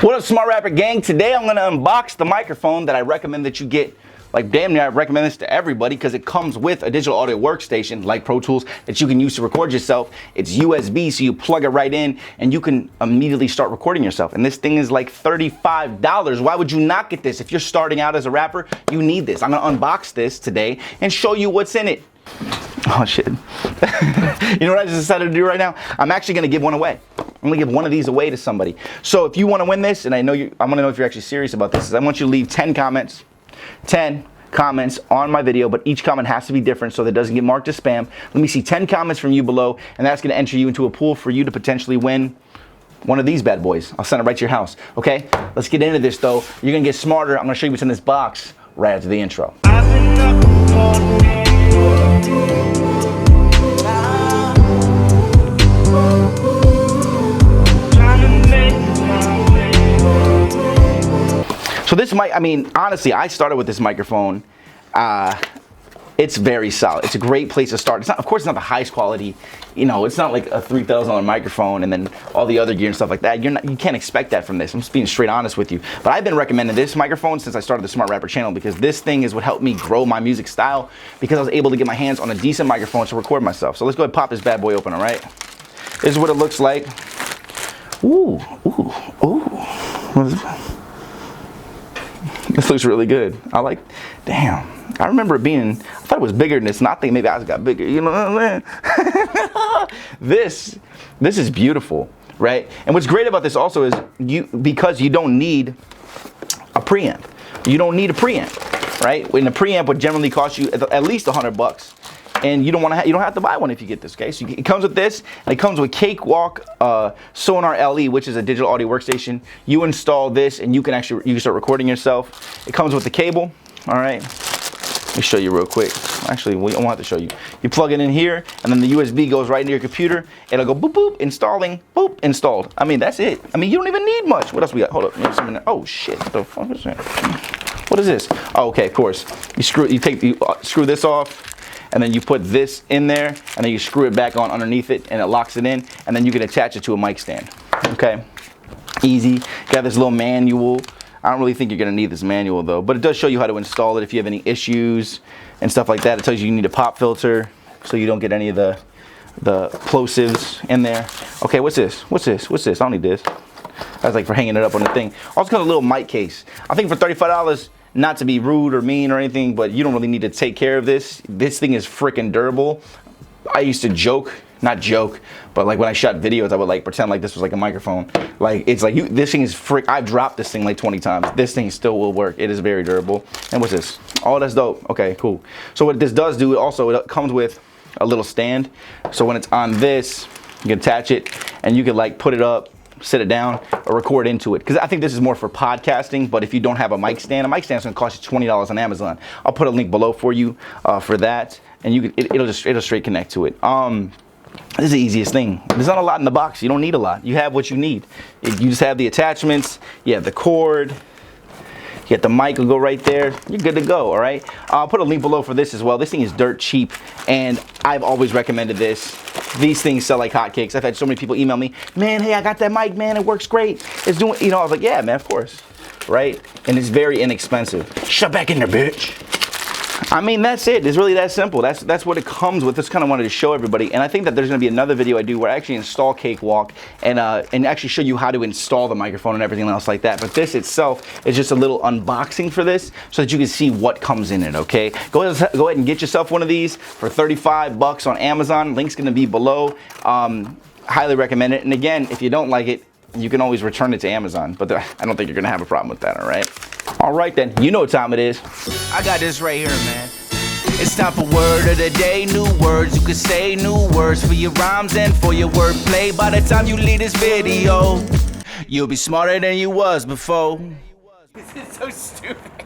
What up, Smart Rapper Gang? Today I'm gonna unbox the microphone that I recommend that you get. Like damn near, I recommend this to everybody because it comes with a digital audio workstation like Pro Tools that you can use to record yourself. It's USB, so you plug it right in and you can immediately start recording yourself. And this thing is like $35. Why would you not get this? If you're starting out as a rapper, you need this. I'm gonna unbox this today and show you what's in it. Oh shit. You know what I just decided to do right now? I'm actually gonna give one away. I'm gonna give one of these away to somebody. So if you wanna win this, and I wanna know if you're actually serious about this, is I want you to leave 10 comments on my video, but each comment has to be different so that it doesn't get marked as spam. Let me see 10 comments from you below, and that's gonna enter you into a pool for you to potentially win one of these bad boys. I'll send it right to your house, okay? Let's get into this though. You're gonna get smarter. I'm gonna show you what's in this box right after the intro. So this mic, I mean, honestly, I started with this microphone. It's very solid. It's a great place to start. It's not, of course, it's not the highest quality. You know, it's not like a $3,000 microphone and then all the other gear and stuff like that. You can't expect that from this. I'm just being straight honest with you. But I've been recommending this microphone since I started the Smart Rapper channel because this thing is what helped me grow my music style because I was able to get my hands on a decent microphone to record myself. So let's go ahead and pop this bad boy open, all right? This is what it looks like. Ooh, ooh, ooh. What is it? This looks really good. Damn. I remember it being, I thought it was bigger than this, and I think maybe I just got bigger, you know what I'm saying? This is beautiful, right? And what's great about this also is because you don't need a preamp. You don't need a preamp, right? When the preamp would generally cost you at least $100. And you don't have to buy one if you get this, okay? So it comes with this, and it comes with Cakewalk Sonar LE, which is a digital audio workstation. You install this, and you can start recording yourself. It comes with the cable, all right? Let me show you real quick. Actually, we don't have to show you. You plug it in here, and then the USB goes right into your computer. It'll go boop, boop, installing, boop, installed. I mean, that's it. I mean, you don't even need much. What else we got? Hold up. Oh, shit. What the fuck is that? What is this? Oh, okay, of course. You screw this off. And then you put this in there, and then you screw it back on underneath it, and it locks it in, and then you can attach it to a mic stand. Okay, easy. Got this little manual. I don't really think you're gonna need this manual though, but it does show you how to install it if you have any issues and stuff like that. It tells you need a pop filter so you don't get any of the plosives in there. Okay, what's this? What's this? What's this? I don't need this. That's like for hanging it up on the thing. Also comes a little mic case. I think for $35, not to be rude or mean or anything, but you don't really need to take care of this. This thing is freaking durable. I used to not joke, but like when I shot videos, I would like pretend like this was like a microphone. Like it's like this thing is I've dropped this thing like 20 times. This thing still will work. It is very durable. And what's this? Oh, that's dope. Okay, cool. So what this does do also, it comes with a little stand. So when it's on this, you can attach it and you can like put it up, sit it down, or record into it. Because I think this is more for podcasting, but if you don't have a mic stand is gonna cost you $20 on Amazon. I'll put a link below for you for that, and it'll straight connect to it. This is the easiest thing. There's not a lot in the box. You don't need a lot. You have what you need. You just have the attachments, you have the cord, you got the mic will go right there. You're good to go, all right? I'll put a link below for this as well. This thing is dirt cheap, and I've always recommended this. These things sell like hotcakes. I've had so many people email me, man, hey, I got that mic, man, it works great. It's doing, you know, I was like, yeah, man, of course, right? And it's very inexpensive. Shut back in there, bitch. I mean, that's it. It's really that simple. That's what it comes with. Just kind of wanted to show everybody. And I think that there's going to be another video I do where I actually install Cakewalk and actually show you how to install the microphone and everything else like that. But this itself is just a little unboxing for this so that you can see what comes in it, okay? Go ahead and get yourself one of these for $35 on Amazon. Link's going to be below. Highly recommend it. And again, if you don't like it, you can always return it to Amazon. But I don't think you're going to have a problem with that, all right? All right then, you know what time it is. I got this right here, man. It's time for word of the day. New words you can say, new words for your rhymes and for your wordplay. By the time you leave this video, you'll be smarter than you was before. This is so stupid.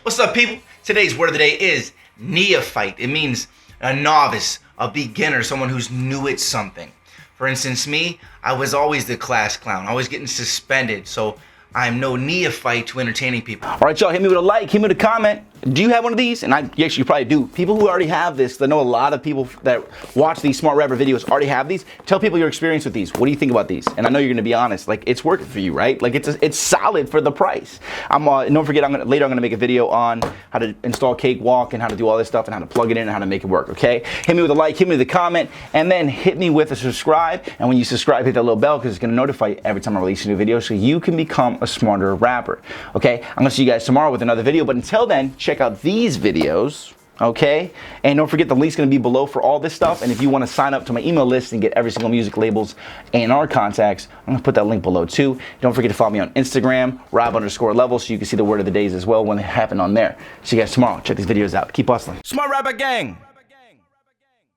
What's up, people? Today's word of the day is neophyte. It means a novice, a beginner, someone who's new at something. For instance, me, I was always the class clown, always getting suspended, so I'm no neophyte to entertaining people. All right, y'all, hit me with a like, hit me with a comment. Do you have one of these? And yes, you probably do. People who already have this, I know a lot of people that watch these smart rapper videos already have these. Tell people your experience with these. What do you think about these? And I know you're gonna be honest, like it's working for you, right? Like it's solid for the price. Don't forget, later I'm gonna make a video on how to install Cakewalk and how to do all this stuff and how to plug it in and how to make it work, okay? Hit me with a like, hit me with a comment, and then hit me with a subscribe. And when you subscribe, hit that little bell because it's gonna notify you every time I release a new video so you can become a smarter rapper, okay? I'm gonna see you guys tomorrow with another video, but until then, check out these videos, okay? And don't forget, the link's gonna be below for all this stuff. And if you wanna sign up to my email list and get every single music labels and our contacts, I'm gonna put that link below too. Don't forget to follow me on Instagram, Rob_level, so you can see the word of the days as well when they happen on there. See you guys tomorrow. Check these videos out. Keep hustling. Smart Rapper Gang.